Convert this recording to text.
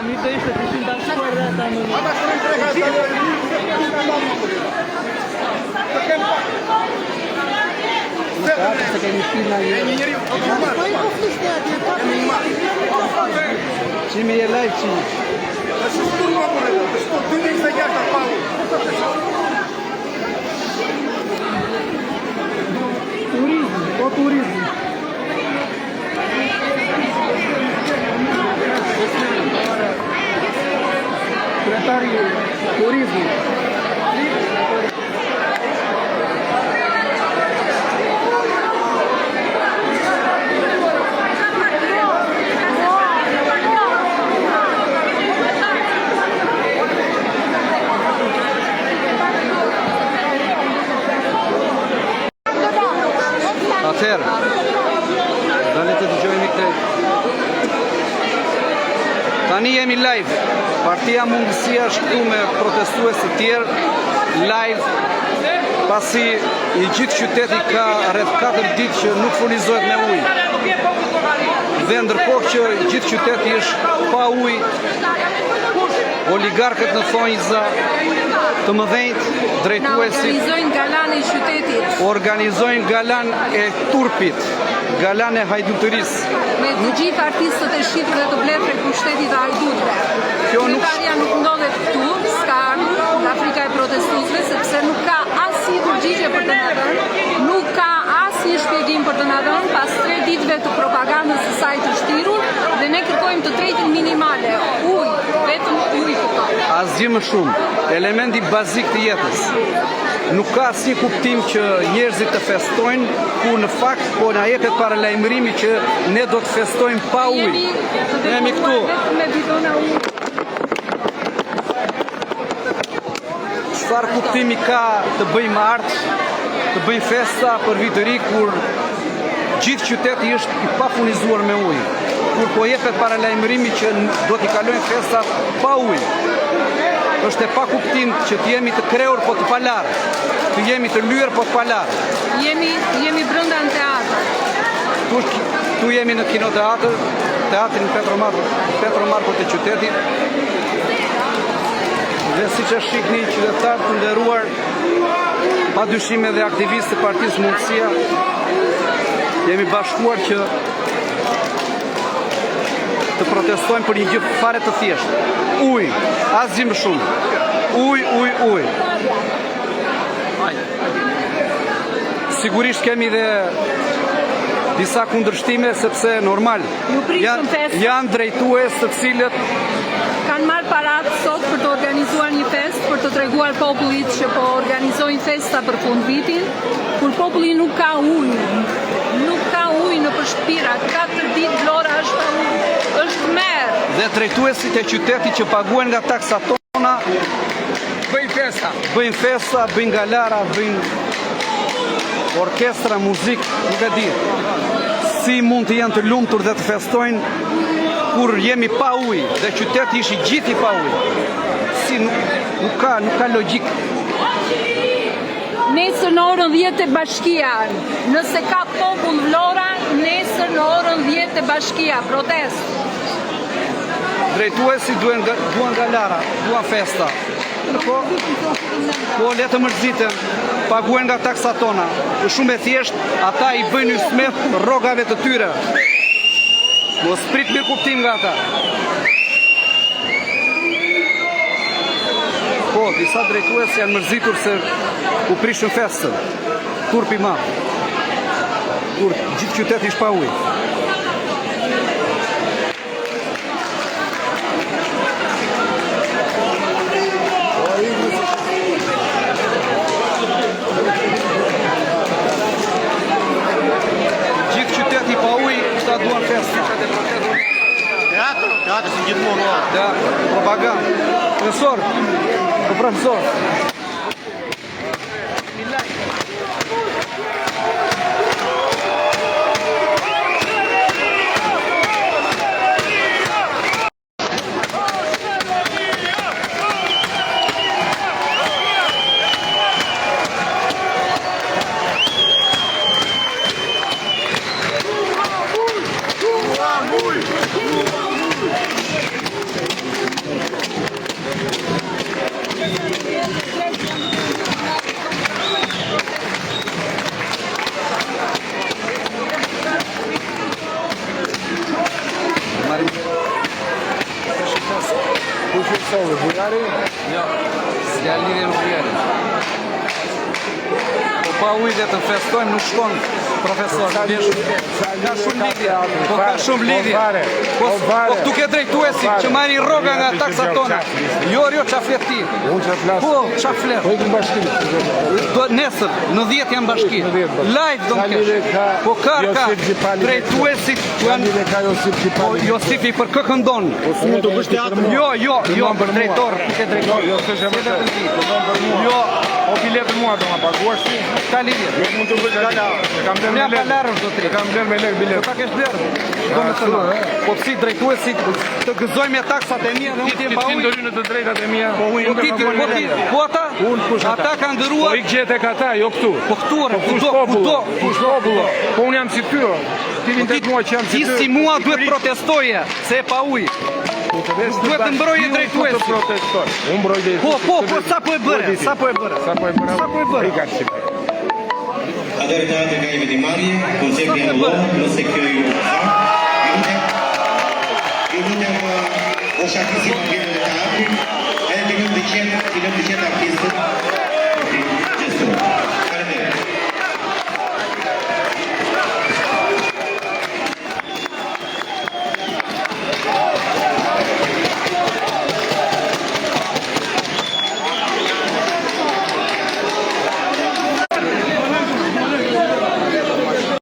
mirë do ishte të ishin ta shkuar dhe ata në... Ata shkuar në treka, se kemi shpina një... Qimi e live qimi. Është shtur më përre, është shtur 2026 të pahu. Turizm, po turizm. Secretari turizmi. Atëherë, dale të dëgjojmë këtë. Tani jemi live. Partia Mundësia është këtu me protestues të tjerë live, pasi i gjithë qyteti ka rreth 4 ditë që nuk furnizohet me ujë. Dhe ndërkohë që gjithë qyteti është pa ujë, oligarkët në thonjza të mëdhenjt, drejtuesit organizojnë galan e turpit, galan e hajdutërisë. Me të gjithë artistët e shqitur dhe të blerë për pushtetit e hajdutëve. Kryetarja nuk ndodhet këtu, s'ka ardhur nga Afrika e protestusve, sepse nuk ka asnjë përgjigje për të na dhënë, nuk ka asnjë shpjegim për të na dhënë pas 3 ditëve të propagandës së saj të shtirur, dhe ne kërkojmë të drejtën minimale, ujë, vetëm ujë kërkojmë. Asgjë më shumë, elementi bazik të jetës. Nuk ka asnjë kuptim që njerëzit të festojnë, ku në fakt po na jepet paralajmërimi që ne do të festojmë pa ujë. Jemi këtu. Me bidona ujë. Çfarë kuptimi ka të bëjmë art, të bëjmë festa për vit të ri kur gjithë qyteti është i pafurnizuar me ujë, kur po jepet paralajmërimi që do t'i kalojnë festat pa ujë. Është e pa kuptim që të jemi të krehur po të palarë, të jemi të lyer po të palarë. Jemi brenda në teatr. Tu jemi në kinoteatr, teatrin Petro Marko të qytetit. Dhe siç e shihni qytetarë të nderuar, padyshim edhe aktivistë të Partisë Mundësia, jemi bashkuar që të protestojmë për një gjë fare të thjeshtë. Ujë, asgjë më shumë. Ujë. Sigurisht kemi dhe disa kundërshtime, sepse normal janë drejtues të cilët kanë marrë paratë sot për të organizuar një festë, për të treguar popullit që po organizojnë festa për fund vitin, kur populli nuk ka ujë. Nuk ka ujë në përshpira, 4 ditë Vlora është pa ujë. Është merë. Dhe drejtuesit e qytetit që paguajnë nga taksat tona bëjnë festa, bëjnë galara, bëjnë orkestra, muzikë, nuk e di. Si mund të jenë të lumtur dhe të festojnë kur jemi pa ujë dhe qyteti ishi gjithi pa ujë. Si nuk ka logjik. Nesër në orën 10 e Bashkia, nëse ka popull Vlora, nesër në orën 10 e Bashkia, protest. Drejtuesi duan galara, duan festa. Po le të mërziten, paguajnë nga taksat tona. Është shumë e thjeshtë, ata i bëjnë ysmet rrogave të tyre. Mos prit mirë kuptim nga ata. Po, disa drejtues janë mërzitur se u prishën festën. Turpi ma. Kur gjithë qyteti ishte pa ujë. Gjithë qyteti pa ujë, këta duan festën. Teatr si gjithmonë. Teatr, propagandë. Profesor. Fesove, bujari? Jo, s'ka lidhje me bujarin. Po pa ujë të festojmë nuk shkon profesor. Ka shumë lidhje. Po ka shumë lidhje. Po këtu ke drejtuesi që marri rroga nga taksat tona. Jo qa flet ti. Unë që flasë. Po, qa flet? Po i kënë bashkit. Nesër, në 10 janë bashki. Live do në kesh. Po ka. Drejtuesit janë... Po Josifi për kë këndon. Mund të bësh teatr. Jo, drejtor. Ke drejtor. Jo, s'është e vërtet. Jo. O biletë mua do ma paguar si. Ka lidhje. Mund të bësh teatr. Kam bler me Ja lek. palarën do të Kam bler me lek biletë. Ta kesh blerë. Do me thënë. Po si drejtuesit të gëzojmë me taksat e mia dhe unë t'jem pa ujë. Ti në të drejtat e mia. Po unë Po ata? Ata kanë ndëruar. Po i gjetë e kata, jo këtu. Po këtu, Kush popullo? Po unë jam si ty. Ti vin tek mua që jam si ty. Ti si mua duhet protestoje se e pa ujë. Duhet të mbrojë drejtuesi. Unë mbroj drejtuesi. Po, sa po e bëre? Autoridade nga Vedimarje, koncepti janë lojë, nëse kjo ju lutem mos shakisim në teatrin, edhe të lëm të qenë artistët.